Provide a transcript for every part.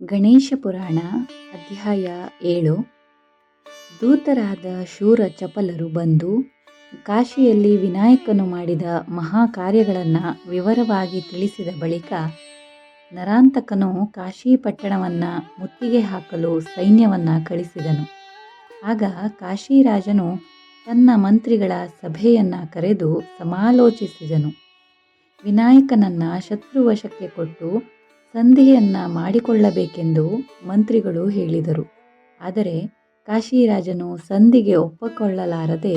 ಗಣೇಶ ಪುರಾಣ ಅಧ್ಯಾಯ 7. ದೂತರಾದ ಶೂರ ಚಪಲರು ಬಂದು ಕಾಶಿಯಲ್ಲಿ ವಿನಾಯಕನು ಮಾಡಿದ ಮಹಾಕಾರ್ಯಗಳನ್ನು ವಿವರವಾಗಿ ತಿಳಿಸಿದ ಬಳಿಕ ನರಾಂತಕನು ಕಾಶಿ ಪಟ್ಟಣವನ್ನು ಮುತ್ತಿಗೆ ಹಾಕಲು ಸೈನ್ಯವನ್ನು ಕಳಿಸಿದನು. ಆಗ ಕಾಶಿರಾಜನು ತನ್ನ ಮಂತ್ರಿಗಳ ಸಭೆಯನ್ನು ಕರೆದು ಸಮಾಲೋಚಿಸಿದನು. ವಿನಾಯಕನನ್ನು ಶತ್ರುವಶಕ್ಕೆ ಕೊಟ್ಟು ಸಂಧಿಯನ್ನು ಮಾಡಿಕೊಳ್ಳಬೇಕೆಂದು ಮಂತ್ರಿಗಳು ಹೇಳಿದರು. ಆದರೆ ಕಾಶಿರಾಜನು ಸಂಧಿಗೆ ಒಪ್ಪಿಕೊಳ್ಳಲಾರದೆ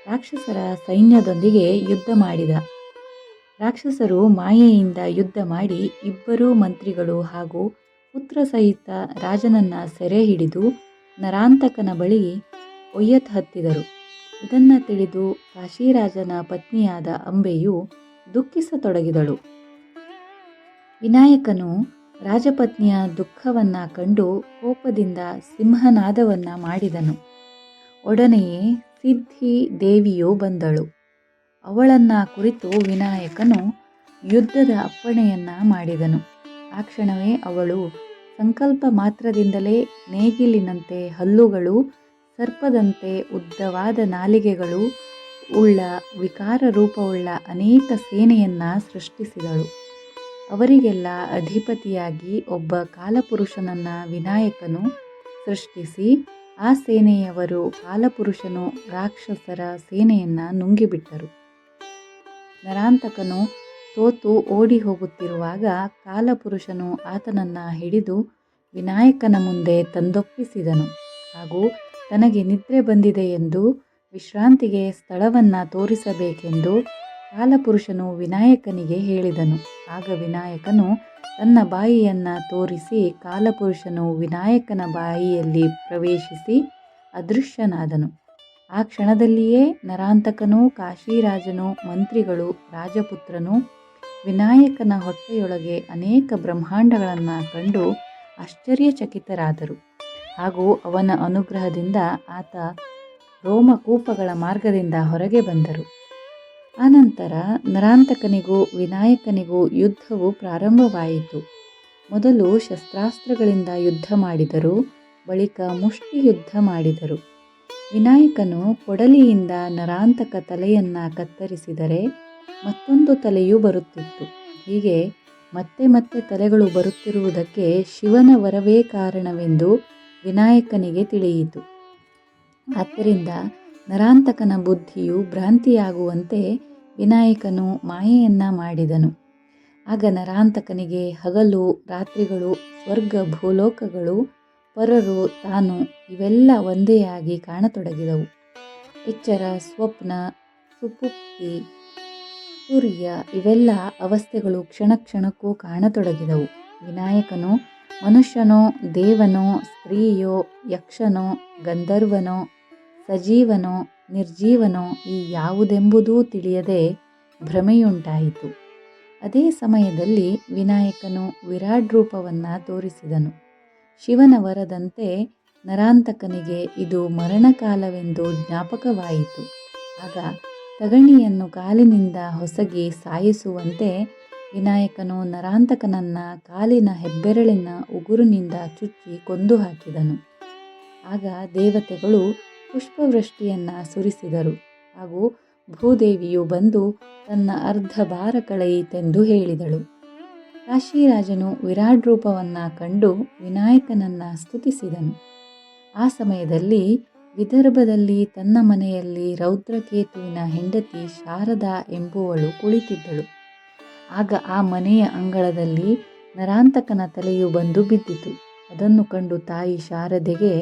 ರಾಕ್ಷಸರ ಸೈನ್ಯದೊಂದಿಗೆ ಯುದ್ಧ ಮಾಡಿದ. ರಾಕ್ಷಸರು ಮಾಯೆಯಿಂದ ಯುದ್ಧ ಮಾಡಿ ಇಬ್ಬರೂ ಮಂತ್ರಿಗಳು ಹಾಗೂ ಪುತ್ರ ಸಹಿತ ರಾಜನನ್ನು ಸೆರೆ ಹಿಡಿದು ನರಾಂತಕನ ಬಳಿ ಒಯ್ಯಹತ್ತಿದರು. ಇದನ್ನು ತಿಳಿದು ಕಾಶಿರಾಜನ ಪತ್ನಿಯಾದ ಅಂಬೆಯು ದುಃಖಿಸತೊಡಗಿದಳು. ವಿನಾಯಕನು ರಾಜಪತ್ನಿಯ ದುಃಖವನ್ನು ಕಂಡು ಕೋಪದಿಂದ ಸಿಂಹನಾದವನ್ನು ಮಾಡಿದನು. ಒಡನೆಯೇ ಸಿದ್ಧಿ ದೇವಿಯು ಬಂದಳು. ಅವಳನ್ನು ಕುರಿತು ವಿನಾಯಕನು ಯುದ್ಧದ ಅಪ್ಪಣೆಯನ್ನು ಮಾಡಿದನು. ಆ ಕ್ಷಣವೇ ಅವಳು ಸಂಕಲ್ಪ ಮಾತ್ರದಿಂದಲೇ ನೇಗಿಲಿನಂತೆ ಹಲ್ಲುಗಳು, ಸರ್ಪದಂತೆ ಉದ್ದವಾದ ನಾಲಿಗೆಗಳು ಉಳ್ಳ ವಿಕಾರ ರೂಪವುಳ್ಳ ಅನೇಕ ಸೇನೆಯನ್ನು ಸೃಷ್ಟಿಸಿದಳು. ಅವರಿಗೆಲ್ಲ ಅಧಿಪತಿಯಾಗಿ ಒಬ್ಬ ಕಾಲಪುರುಷನನ್ನು ವಿನಾಯಕನು ಸೃಷ್ಟಿಸಿ ಆ ಸೇನೆಯವರು ಕಾಲಪುರುಷನು ರಾಕ್ಷಸರ ಸೇನೆಯನ್ನು ನುಂಗಿಬಿಟ್ಟರು. ನರಾಂತಕನು ಸೋತು ಓಡಿ ಹೋಗುತ್ತಿರುವಾಗ ಕಾಲಪುರುಷನು ಆತನನ್ನು ಹಿಡಿದು ವಿನಾಯಕನ ಮುಂದೆ ತಂದೊಪ್ಪಿಸಿದನು ಹಾಗೂ ತನಗೆ ನಿದ್ರೆ ಬಂದಿದೆ ಎಂದು ವಿಶ್ರಾಂತಿಗೆ ಸ್ಥಳವನ್ನು ತೋರಿಸಬೇಕೆಂದು ಕಾಲಪುರುಷನು ವಿನಾಯಕನಿಗೆ ಹೇಳಿದನು. ಆಗ ವಿನಾಯಕನು ತನ್ನ ಬಾಯಿಯನ್ನು ತೋರಿಸಿ ಕಾಲಪುರುಷನು ವಿನಾಯಕನ ಬಾಯಿಯಲ್ಲಿ ಪ್ರವೇಶಿಸಿ ಅದೃಶ್ಯನಾದನು. ಆ ಕ್ಷಣದಲ್ಲಿಯೇ ನರಾಂತಕನು, ಕಾಶಿರಾಜನು, ಮಂತ್ರಿಗಳು, ರಾಜಪುತ್ರನು ವಿನಾಯಕನ ಹೊಟ್ಟೆಯೊಳಗೆ ಅನೇಕ ಬ್ರಹ್ಮಾಂಡಗಳನ್ನು ಕಂಡು ಆಶ್ಚರ್ಯಚಕಿತರಾದರು ಹಾಗೂ ಅವನ ಅನುಗ್ರಹದಿಂದ ಆತ ರೋಮಕೂಪಗಳ ಮಾರ್ಗದಿಂದ ಹೊರಗೆ ಬಂದರು. ಆನಂತರ ನರಾಂತಕನಿಗೂ ವಿನಾಯಕನಿಗೂ ಯುದ್ಧವು ಪ್ರಾರಂಭವಾಯಿತು. ಮೊದಲು ಶಸ್ತ್ರಾಸ್ತ್ರಗಳಿಂದ ಯುದ್ಧ ಮಾಡಿದರು, ಬಳಿಕ ಮುಷ್ಟಿ ಯುದ್ಧ ಮಾಡಿದರು. ವಿನಾಯಕನು ಕೊಡಲಿಯಿಂದ ನರಾಂತಕ ತಲೆಯನ್ನು ಕತ್ತರಿಸಿದರೆ ಮತ್ತೊಂದು ತಲೆಯೂ ಬರುತ್ತಿತ್ತು. ಹೀಗೆ ಮತ್ತೆ ಮತ್ತೆ ತಲೆಗಳು ಬರುತ್ತಿರುವುದಕ್ಕೆ ಶಿವನ ವರವೇ ಕಾರಣವೆಂದು ವಿನಾಯಕನಿಗೆ ತಿಳಿಯಿತು. ಆದ್ದರಿಂದ ನರಾಂತಕನ ಬುದ್ಧಿಯು ಭ್ರಾಂತಿಯಾಗುವಂತೆ ವಿನಾಯಕನು ಮಾಯೆಯನ್ನು ಮಾಡಿದನು. ಆಗ ನರಾಂತಕನಿಗೆ ಹಗಲು ರಾತ್ರಿಗಳು, ಸ್ವರ್ಗ ಭೂಲೋಕಗಳು, ಪರರು, ತಾನು ಇವೆಲ್ಲ ಒಂದೇಯಾಗಿ ಕಾಣತೊಡಗಿದವು. ಎಚ್ಚರ, ಸ್ವಪ್ನ, ಸುಪುಪ್ತಿ, ಸೂರ್ಯ ಇವೆಲ್ಲ ಅವಸ್ಥೆಗಳು ಕ್ಷಣ ಕ್ಷಣಕ್ಕೂ ಕಾಣತೊಡಗಿದವು. ವಿನಾಯಕನು ಮನುಷ್ಯನೋ, ದೇವನೋ, ಸ್ತ್ರೀಯೋ, ಯಕ್ಷನೋ, ಗಂಧರ್ವನೋ, ಸಜೀವನೋ, ನಿರ್ಜೀವನೋ ಈ ಯಾವುದೆಂಬುದೂ ತಿಳಿಯದೆ ಭ್ರಮೆಯುಂಟಾಯಿತು. ಅದೇ ಸಮಯದಲ್ಲಿ ವಿನಾಯಕನು ವಿರಾಟ್ ರೂಪವನ್ನು ತೋರಿಸಿದನು. ಶಿವನ ವರದಂತೆ ನರಾಂತಕನಿಗೆ ಇದು ಮರಣಕಾಲವೆಂದು ಜ್ಞಾಪಕವಾಯಿತು. ಆಗ ತಗಣಿಯನ್ನು ಕಾಲಿನಿಂದ ಹೊಸಗಿ ಸಾಯಿಸುವಂತೆ ವಿನಾಯಕನು ನರಾಂತಕನನ್ನು ಕಾಲಿನ ಹೆಬ್ಬೆರಳಿನ ಉಗುರಿನಿಂದ ಚುಚ್ಚಿ ಕೊಂದು ಹಾಕಿದನು. ಆಗ ದೇವತೆಗಳು ಪುಷ್ಪವೃಷ್ಟಿಯನ್ನು ಸುರಿಸಿದರು ಹಾಗೂ ಭೂದೇವಿಯು ಬಂದು ತನ್ನ ಅರ್ಧ ಭಾರ ಕಳೆಯಿತೆಂದು ಹೇಳಿದಳು. ಕಾಶಿರಾಜನು ವಿರಾಟ್ ರೂಪವನ್ನು ಕಂಡು ವಿನಾಯಕನನ್ನು ಸ್ತುತಿಸಿದನು. ಆ ಸಮಯದಲ್ಲಿ ವಿದರ್ಭದಲ್ಲಿ ತನ್ನ ಮನೆಯಲ್ಲಿ ರೌದ್ರಕೇತುವಿನ ಹೆಂಡತಿ ಶಾರದಾ ಎಂಬುವಳು ಕುಳಿತಿದ್ದಳು. ಆಗ ಆ ಮನೆಯ ಅಂಗಳದಲ್ಲಿ ನರಾಂತಕನ ತಲೆಯು ಬಂದು ಬಿದ್ದಿತು. ಅದನ್ನು ಕಂಡು ತಾಯಿ ಶಾರದೆಗೆ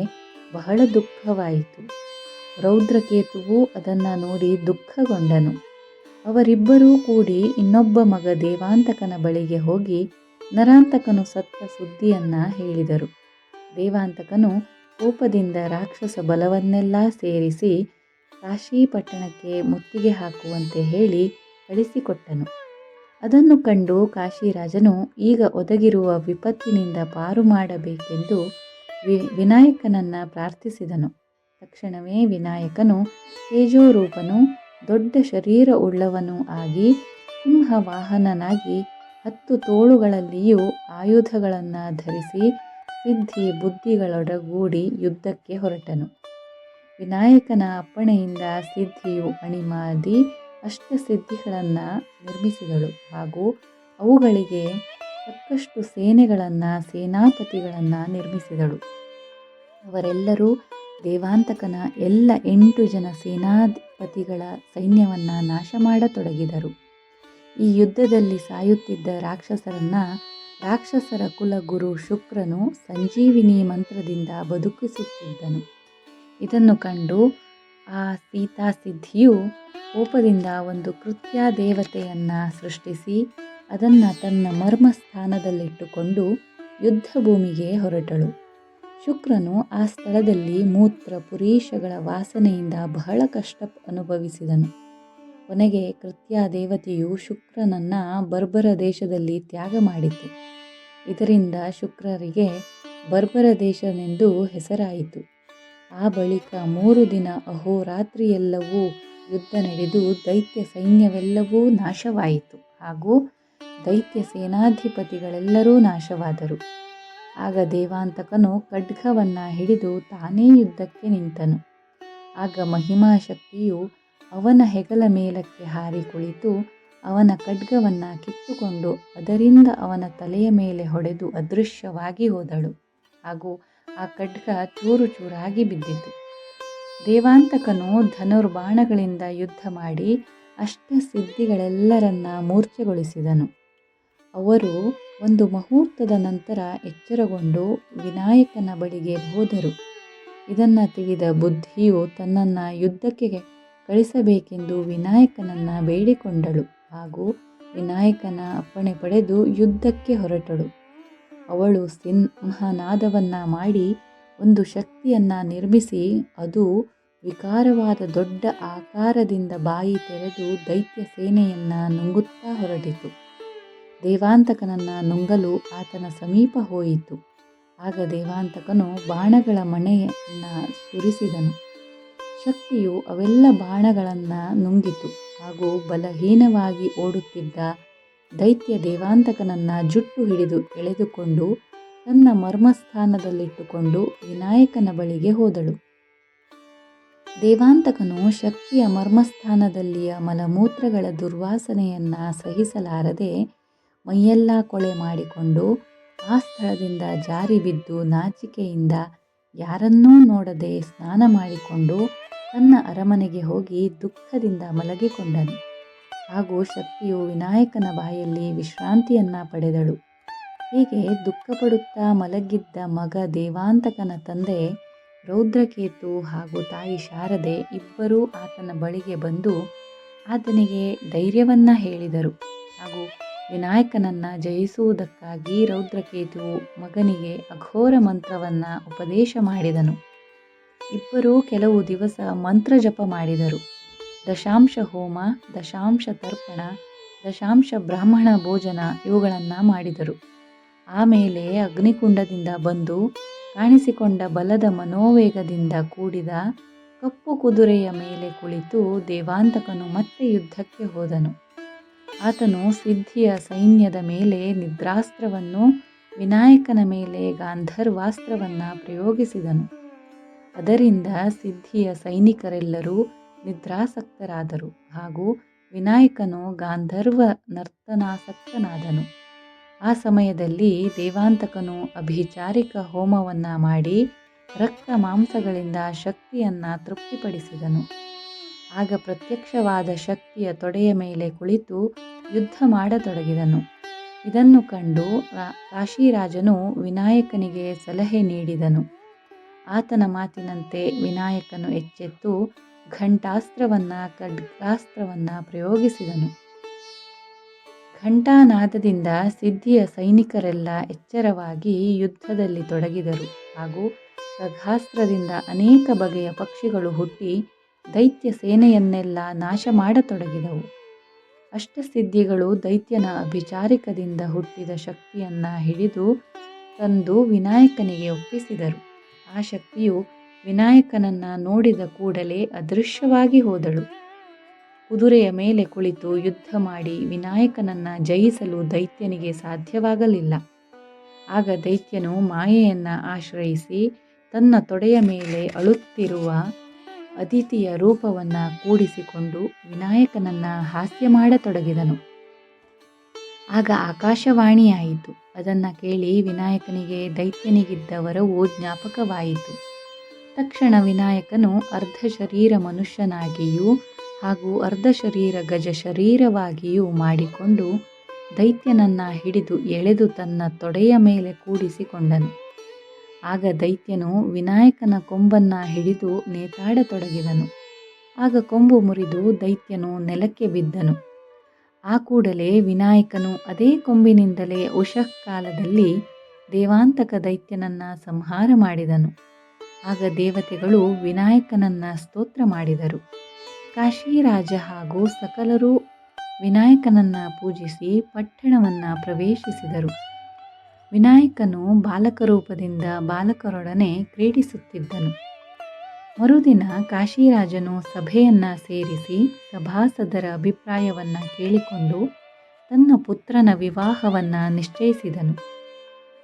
ಬಹಳ ದುಃಖವಾಯಿತು. ರೌದ್ರಕೇತುವು ಅದನ್ನು ನೋಡಿ ದುಃಖಗೊಂಡನು. ಅವರಿಬ್ಬರೂ ಕೂಡಿ ಇನ್ನೊಬ್ಬ ಮಗ ದೇವಾಂತಕನ ಬಳಿಗೆ ಹೋಗಿ ನರಾಂತಕನು ಸತ್ತ ಸುದ್ದಿಯನ್ನು ಹೇಳಿದರು. ದೇವಾಂತಕನು ಕೋಪದಿಂದ ರಾಕ್ಷಸ ಬಲವನ್ನೆಲ್ಲ ಸೇರಿಸಿ ಕಾಶಿ ಪಟ್ಟಣಕ್ಕೆ ಮುತ್ತಿಗೆ ಹಾಕುವಂತೆ ಹೇಳಿ ಕಳಿಸಿಕೊಟ್ಟನು. ಅದನ್ನು ಕಂಡು ಕಾಶಿರಾಜನು ಈಗ ಒದಗಿರುವ ವಿಪತ್ತಿನಿಂದ ಪಾರು ಮಾಡಬೇಕೆಂದು ವಿನಾಯಕನನ್ನು ಪ್ರಾರ್ಥಿಸಿದನು. ತಕ್ಷಣವೇ ವಿನಾಯಕನು ತೇಜೋರೂಪನು, ದೊಡ್ಡ ಶರೀರ ಉಳ್ಳವನೂ ಆಗಿ ಸಿಂಹವಾಹನನಾಗಿ 10 ತೋಳುಗಳಲ್ಲಿಯೂ ಆಯುಧಗಳನ್ನು ಧರಿಸಿ ಸಿದ್ಧಿ ಬುದ್ಧಿಗಳೊಡಗೂಡಿ ಯುದ್ಧಕ್ಕೆ ಹೊರಟನು. ವಿನಾಯಕನ ಅಪ್ಪಣೆಯಿಂದ ಸಿದ್ಧಿಯು ಅಣಿಮಾದಿ ಅಷ್ಟಸಿದ್ಧಿಗಳನ್ನು ನಿರ್ಮಿಸಿದಳು ಹಾಗೂ ಅವುಗಳಿಗೆ ತಕ್ಕಷ್ಟು ಸೇನೆಗಳನ್ನು ಸೇನಾಪತಿಗಳನ್ನು ನಿರ್ಮಿಸಿದಳು. ಅವರೆಲ್ಲರೂ ದೇವಾಂತಕನ ಎಲ್ಲ 8 ಜನ ಸೇನಾಧಿಪತಿಗಳ ಸೈನ್ಯವನ್ನು ನಾಶ ಮಾಡತೊಡಗಿದರು. ಈ ಯುದ್ಧದಲ್ಲಿ ಸಾಯುತ್ತಿದ್ದ ರಾಕ್ಷಸರ ಕುಲಗುರು ಶುಕ್ರನು ಸಂಜೀವಿನಿ ಮಂತ್ರದಿಂದ ಬದುಕಿಸುತ್ತಿದ್ದನು. ಇದನ್ನು ಕಂಡು ಆ ಸೀತಾಸಿದ್ಧಿಯು ಕೋಪದಿಂದ ಒಂದು ಕೃತ್ಯ ದೇವತೆಯನ್ನು ಸೃಷ್ಟಿಸಿ ಅದನ್ನು ತನ್ನ ಮರ್ಮಸ್ಥಾನದಲ್ಲಿಟ್ಟುಕೊಂಡು ಯುದ್ಧ ಭೂಮಿಗೆ ಹೊರಟಳು. ಶುಕ್ರನು ಆ ಸ್ಥಳದಲ್ಲಿ ಮೂತ್ರ ಪುರೀಷಗಳ ವಾಸನೆಯಿಂದ ಬಹಳ ಕಷ್ಟ ಅನುಭವಿಸಿದನು. ಕೊನೆಗೆ ಕೃತ್ಯ ದೇವತೆಯು ಶುಕ್ರನನ್ನು ಬರ್ಬರ ದೇಶದಲ್ಲಿ ತ್ಯಾಗ ಮಾಡಿತು. ಇದರಿಂದ ಶುಕ್ರರಿಗೆ ಬರ್ಬರ ದೇಶವೆಂದು ಹೆಸರಾಯಿತು. ಆ ಬಳಿಕ 3 ದಿನ ಅಹೋರಾತ್ರಿಯೆಲ್ಲವೂ ಯುದ್ಧ ನಡೆದು ದೈತ್ಯ ಸೈನ್ಯವೆಲ್ಲವೂ ನಾಶವಾಯಿತು ಹಾಗೂ ದೈತ್ಯ ಸೇನಾಧಿಪತಿಗಳೆಲ್ಲರೂ ನಾಶವಾದರು. ಆಗ ದೇವಾಂತಕನು ಖಡ್ಗವನ್ನು ಹಿಡಿದು ತಾನೇ ಯುದ್ಧಕ್ಕೆ ನಿಂತನು. ಆಗ ಮಹಿಮಾಶಕ್ತಿಯು ಅವನ ಹೆಗಲ ಮೇಲಕ್ಕೆ ಹಾರಿ ಕುಳಿತು ಅವನ ಖಡ್ಗವನ್ನು ಕಿತ್ತುಕೊಂಡು ಅದರಿಂದ ಅವನ ತಲೆಯ ಮೇಲೆ ಹೊಡೆದು ಅದೃಶ್ಯವಾಗಿ ಹೋದಳು ಹಾಗೂ ಆ ಖಡ್ಗ ಚೂರು ಚೂರಾಗಿ ಬಿದ್ದಿತು. ದೇವಾಂತಕನು ಧನುರ್ಬಾಣಗಳಿಂದ ಯುದ್ಧ ಮಾಡಿ ಅಷ್ಟಸಿದ್ಧಿಗಳೆಲ್ಲರನ್ನ ಮೂರ್ಛೆಗೊಳಿಸಿದನು. ಅವರು ಒಂದು ಮುಹೂರ್ತದ ನಂತರ ಎಚ್ಚರಗೊಂಡು ವಿನಾಯಕನ ಬಳಿಗೆ ಹೋದರು. ಇದನ್ನು ತಿಳಿದ ಬುದ್ಧಿಯು ತನ್ನನ್ನು ಯುದ್ಧಕ್ಕೆ ಕಳಿಸಬೇಕೆಂದು ವಿನಾಯಕನನ್ನು ಬೇಡಿಕೊಂಡಳು ಹಾಗೂ ವಿನಾಯಕನ ಅಪ್ಪಣೆ ಪಡೆದು ಯುದ್ಧಕ್ಕೆ ಹೊರಟಳು. ಅವಳು ಸಿಂಹನಾದವನ್ನು ಮಾಡಿ ಒಂದು ಶಕ್ತಿಯನ್ನು ನಿರ್ಮಿಸಿ ಅದು ವಿಕಾರವಾದ ದೊಡ್ಡ ಆಕಾರದಿಂದ ಬಾಯಿ ತೆರೆದು ದೈತ್ಯ ಸೇನೆಯನ್ನು ನುಂಗುತ್ತಾ ಹೊರಟಿತು. ದೇವಾಂತಕನನ್ನು ನುಂಗಲು ಆತನ ಸಮೀಪ ಹೋಯಿತು. ಆಗ ದೇವಾಂತಕನು ಬಾಣಗಳ ಮಣೆಯನ್ನು ಸುರಿಸಿದನು. ಶಕ್ತಿಯು ಅವೆಲ್ಲ ಬಾಣಗಳನ್ನು ನುಂಗಿತು ಹಾಗೂ ಬಲಹೀನವಾಗಿ ಓಡುತ್ತಿದ್ದ ದೈತ್ಯ ದೇವಾಂತಕನನ್ನು ಜುಟ್ಟು ಹಿಡಿದು ಎಳೆದುಕೊಂಡು ತನ್ನ ಮರ್ಮಸ್ಥಾನದಲ್ಲಿಟ್ಟುಕೊಂಡು ವಿನಾಯಕನ ಬಳಿಗೆ ಹೋದಳು. ದೇವಾಂತಕನು ಶಕ್ತಿಯ ಮರ್ಮಸ್ಥಾನದಲ್ಲಿಯ ಮಲಮೂತ್ರಗಳ ದುರ್ವಾಸನೆಯನ್ನು ಸಹಿಸಲಾರದೆ ಮೈಯೆಲ್ಲ ಕೊಳೆ ಮಾಡಿಕೊಂಡು ಆ ಸ್ಥಳದಿಂದ ಜಾರಿ ಬಿದ್ದು ನಾಚಿಕೆಯಿಂದ ಯಾರನ್ನೂ ನೋಡದೆ ಸ್ನಾನ ಮಾಡಿಕೊಂಡು ತನ್ನ ಅರಮನೆಗೆ ಹೋಗಿ ದುಃಖದಿಂದ ಮಲಗಿಕೊಂಡನು. ಹಾಗೂ ಶಕ್ತಿಯು ವಿನಾಯಕನ ಬಾಯಲ್ಲಿ ವಿಶ್ರಾಂತಿಯನ್ನು ಪಡೆದಳು. ಹೀಗೆ ದುಃಖಪಡುತ್ತಾ ಮಲಗಿದ್ದ ಮಗ ದೇವಾಂತಕನ ತಂದೆ ರೌದ್ರಕೇತು ಹಾಗೂ ತಾಯಿ ಶಾರದೆ ಇಬ್ಬರೂ ಆತನ ಬಳಿಗೆ ಬಂದು ಆತನಿಗೆ ಧೈರ್ಯವನ್ನು ಹೇಳಿದರು ಹಾಗೂ ವಿನಾಯಕನನ್ನು ಜಯಿಸುವುದಕ್ಕಾಗಿ ರೌದ್ರಕೇತುವು ಮಗನಿಗೆ ಅಘೋರ ಮಂತ್ರವನ್ನು ಉಪದೇಶ ಮಾಡಿದನು. ಇಬ್ಬರೂ ಕೆಲವು ದಿವಸ ಮಂತ್ರ ಜಪ ಮಾಡಿದರು. ದಶಾಂಶ ಹೋಮ, ದಶಾಂಶ ತರ್ಪಣ, ದಶಾಂಶ ಬ್ರಾಹ್ಮಣ ಭೋಜನ ಇವುಗಳನ್ನು ಮಾಡಿದರು. ಆಮೇಲೆ ಅಗ್ನಿಕುಂಡದಿಂದ ಬಂದು ಕಾಣಿಸಿಕೊಂಡ ಬಲದ ಮನೋವೇಗದಿಂದ ಕೂಡಿದ ಕಪ್ಪು ಕುದುರೆಯ ಮೇಲೆ ಕುಳಿತು ದೇವಾಂತಕನು ಮತ್ತೆ ಯುದ್ಧಕ್ಕೆ ಹೋದನು. ಆತನು ಸಿದ್ಧಿಯ ಸೈನ್ಯದ ಮೇಲೆ ನಿದ್ರಾಸ್ತ್ರವನ್ನು, ವಿನಾಯಕನ ಮೇಲೆ ಗಾಂಧರ್ವಾಸ್ತ್ರವನ್ನು ಪ್ರಯೋಗಿಸಿದನು. ಅದರಿಂದ ಸಿದ್ಧಿಯ ಸೈನಿಕರೆಲ್ಲರೂ ನಿದ್ರಾಸಕ್ತರಾದರು ಹಾಗೂ ವಿನಾಯಕನು ಗಾಂಧರ್ವ ನರ್ತನಾಸಕ್ತನಾದನು. ಆ ಸಮಯದಲ್ಲಿ ದೇವಾಂತಕನು ಅಭಿಚಾರಿಕ ಹೋಮವನ್ನು ಮಾಡಿ ರಕ್ತ ಮಾಂಸಗಳಿಂದ ಶಕ್ತಿಯನ್ನು ತೃಪ್ತಿಪಡಿಸಿದನು. ಆಗ ಪ್ರತ್ಯಕ್ಷವಾದ ಶಕ್ತಿಯ ತೊಡೆಯ ಮೇಲೆ ಕುಳಿತು ಯುದ್ಧ ಮಾಡತೊಡಗಿದನು. ಇದನ್ನು ಕಂಡು ಕಾಶಿರಾಜನು ವಿನಾಯಕನಿಗೆ ಸಲಹೆ ನೀಡಿದನು. ಆತನ ಮಾತಿನಂತೆ ವಿನಾಯಕನು ಎಚ್ಚೆತ್ತು ಘಂಟಾಸ್ತ್ರವನ್ನು ಖಡ್ಗಾಸ್ತ್ರವನ್ನು ಪ್ರಯೋಗಿಸಿದನು. ಘಂಟಾನಾದದಿಂದ ಸಿದ್ಧಿಯ ಸೈನಿಕರೆಲ್ಲ ಎಚ್ಚರವಾಗಿ ಯುದ್ಧದಲ್ಲಿ ತೊಡಗಿದರು ಹಾಗೂ ಖಡ್ಗಾಸ್ತ್ರದಿಂದ ಅನೇಕ ಬಗೆಯ ಪಕ್ಷಿಗಳು ಹುಟ್ಟಿ ದೈತ್ಯ ಸೇನೆಯನ್ನೆಲ್ಲ ನಾಶ ಮಾಡತೊಡಗಿದವು. ಅಷ್ಟಸಿದ್ಧಿಗಳು ದೈತ್ಯನ ಅಭಿಚಾರಿಕದಿಂದ ಹುಟ್ಟಿದ ಶಕ್ತಿಯನ್ನು ಹಿಡಿದು ತಂದು ವಿನಾಯಕನಿಗೆ ಒಪ್ಪಿಸಿದರು. ಆ ಶಕ್ತಿಯು ವಿನಾಯಕನನ್ನು ನೋಡಿದ ಕೂಡಲೇ ಅದೃಶ್ಯವಾಗಿ ಹೋದಳು. ಕುದುರೆಯ ಮೇಲೆ ಕುಳಿತು ಯುದ್ಧ ಮಾಡಿ ವಿನಾಯಕನನ್ನು ಜಯಿಸಲು ದೈತ್ಯನಿಗೆ ಸಾಧ್ಯವಾಗಲಿಲ್ಲ. ಆಗ ದೈತ್ಯನು ಮಾಯೆಯನ್ನು ಆಶ್ರಯಿಸಿ ತನ್ನ ತೊಡೆಯ ಮೇಲೆ ಅಳುತ್ತಿರುವ ಅದಿತಿಯ ರೂಪವನ್ನು ಕೂಡಿಸಿಕೊಂಡು ವಿನಾಯಕನನ್ನು ಹಾಸ್ಯ ಮಾಡತೊಡಗಿದನು. ಆಗ ಆಕಾಶವಾಣಿಯಾಯಿತು. ಅದನ್ನು ಕೇಳಿ ವಿನಾಯಕನಿಗೆ ದೈತ್ಯನಿಗಿದ್ದ ವರವು ಜ್ಞಾಪಕವಾಯಿತು. ತಕ್ಷಣ ವಿನಾಯಕನು ಅರ್ಧ ಶರೀರ ಮನುಷ್ಯನಾಗಿಯೂ ಹಾಗೂ ಅರ್ಧ ಶರೀರ ಗಜ ಶರೀರವಾಗಿಯೂ ಮಾಡಿಕೊಂಡು ದೈತ್ಯನನ್ನು ಹಿಡಿದು ಎಳೆದು ತನ್ನ ತೊಡೆಯ ಮೇಲೆ ಕೂಡಿಸಿಕೊಂಡನು. ಆಗ ದೈತ್ಯನು ವಿನಾಯಕನ ಕೊಂಬನ್ನು ಹಿಡಿದು ನೇತಾಡತೊಡಗಿದನು. ಆಗ ಕೊಂಬು ಮುರಿದು ದೈತ್ಯನು ನೆಲಕ್ಕೆ ಬಿದ್ದನು. ಆ ಕೂಡಲೇ ವಿನಾಯಕನು ಅದೇ ಕೊಂಬಿನಿಂದಲೇ ಉಷಃಕಾಲದಲ್ಲಿ ದೇವಾಂತಕ ದೈತ್ಯನನ್ನು ಸಂಹಾರ ಮಾಡಿದನು. ಆಗ ದೇವತೆಗಳು ವಿನಾಯಕನನ್ನು ಸ್ತೋತ್ರ ಮಾಡಿದರು. ಕಾಶಿರಾಜ ಹಾಗೂ ಸಕಲರೂ ವಿನಾಯಕನನ್ನು ಪೂಜಿಸಿ ಪಟ್ಟಣವನ್ನು ಪ್ರವೇಶಿಸಿದರು. ವಿನಾಯಕನು ಬಾಲಕ ರೂಪದಿಂದ ಬಾಲಕರೊಡನೆ ಕ್ರೀಡಿಸುತ್ತಿದ್ದನು. ಮರುದಿನ ಕಾಶಿರಾಜನು ಸಭೆಯನ್ನು ಸೇರಿಸಿ ಸಭಾಸದರ ಅಭಿಪ್ರಾಯವನ್ನು ಕೇಳಿಕೊಂಡು ತನ್ನ ಪುತ್ರನ ವಿವಾಹವನ್ನು ನಿಶ್ಚಯಿಸಿದನು.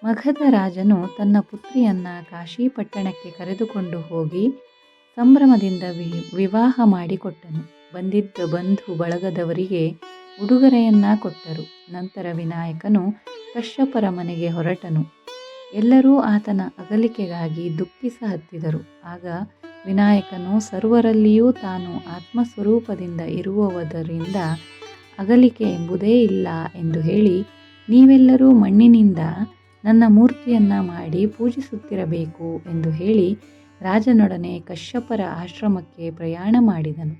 ಮಗಧ ರಾಜನು ತನ್ನ ಪುತ್ರಿಯನ್ನು ಕಾಶಿಪಟ್ಟಣಕ್ಕೆ ಕರೆದುಕೊಂಡು ಹೋಗಿ ಸಂಭ್ರಮದಿಂದ ವಿವಾಹ ಮಾಡಿಕೊಟ್ಟನು. ಬಂದಿದ್ದ ಬಂಧು ಬಳಗದವರಿಗೆ ಉಡುಗೊರೆಯನ್ನು ಕೊಟ್ಟರು. ನಂತರ ವಿನಾಯಕನು ಕಶ್ಯಪರ ಮನೆಗೆ ಹೊರಟನು. ಎಲ್ಲರೂ ಆತನ ಅಗಲಿಕೆಗಾಗಿ ದುಃಖಿಸಹತ್ತಿದರು. ಆಗ ವಿನಾಯಕನು ಸರ್ವರಲ್ಲಿಯೂ ತಾನು ಆತ್ಮಸ್ವರೂಪದಿಂದ ಇರುವುದರಿಂದ ಅಗಲಿಕೆ ಎಂಬುದೇ ಇಲ್ಲ ಎಂದು ಹೇಳಿ, ನೀವೆಲ್ಲರೂ ಮಣ್ಣಿನಿಂದ ನನ್ನ ಮೂರ್ತಿಯನ್ನು ಮಾಡಿ ಪೂಜಿಸುತ್ತಿರಬೇಕು ಎಂದು ಹೇಳಿ ರಾಜನೊಡನೆ ಕಶ್ಯಪರ ಆಶ್ರಮಕ್ಕೆ ಪ್ರಯಾಣ ಮಾಡಿದನು.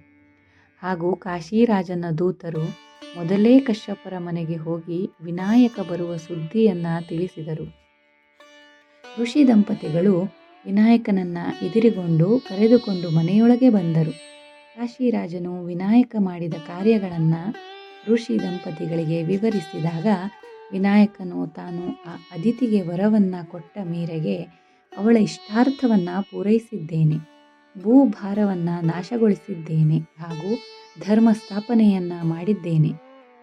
ಹಾಗೂ ಕಾಶಿರಾಜನ ದೂತರು ಮೊದಲೇ ಕಶ್ಯಪರ ಮನೆಗೆ ಹೋಗಿ ವಿನಾಯಕ ಬರುವ ಸುದ್ದಿಯನ್ನು ತಿಳಿಸಿದರು. ಋಷಿ ದಂಪತಿಗಳು ವಿನಾಯಕನನ್ನು ಎದುರುಗೊಂಡು ಕರೆದುಕೊಂಡು ಮನೆಯೊಳಗೆ ಬಂದರು. ಕಾಶಿರಾಜನು ವಿನಾಯಕ ಮಾಡಿದ ಕಾರ್ಯಗಳನ್ನು ಋಷಿ ದಂಪತಿಗಳಿಗೆ ವಿವರಿಸಿದಾಗ ವಿನಾಯಕನು ತಾನು ಆ ಅದಿತಿಗೆ ವರವನ್ನು ಕೊಟ್ಟ ಮೇರೆಗೆ ಅವಳ ಇಷ್ಟಾರ್ಥವನ್ನು ಪೂರೈಸಿದ್ದೇನೆ, ಭೂಭಾರವನ್ನು ನಾಶಗೊಳಿಸಿದ್ದೇನೆ ಹಾಗೂ ಧರ್ಮ ಸ್ಥಾಪನೆಯನ್ನು ಮಾಡಿದ್ದೇನೆ.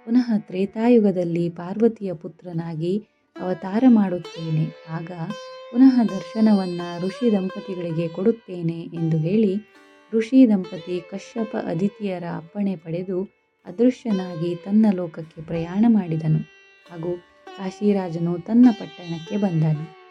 ಪುನಃ ತ್ರೇತಾಯುಗದಲ್ಲಿ ಪಾರ್ವತಿಯ ಪುತ್ರನಾಗಿ ಅವತಾರ ಮಾಡುತ್ತೇನೆ. ಆಗ ಪುನಃ ದರ್ಶನವನ್ನು ಋಷಿ ದಂಪತಿಗಳಿಗೆ ಕೊಡುತ್ತೇನೆ ಎಂದು ಹೇಳಿ ಋಷಿ ದಂಪತಿ ಕಶ್ಯಪ ಅದಿತಿಯರ ಅಪ್ಪಣೆ ಪಡೆದು ಅದೃಶ್ಯನಾಗಿ ತನ್ನ ಲೋಕಕ್ಕೆ ಪ್ರಯಾಣ ಮಾಡಿದನು. ಹಾಗೂ ಕಾಶಿರಾಜನು ತನ್ನ ಪಟ್ಟಣಕ್ಕೆ ಬಂದನು.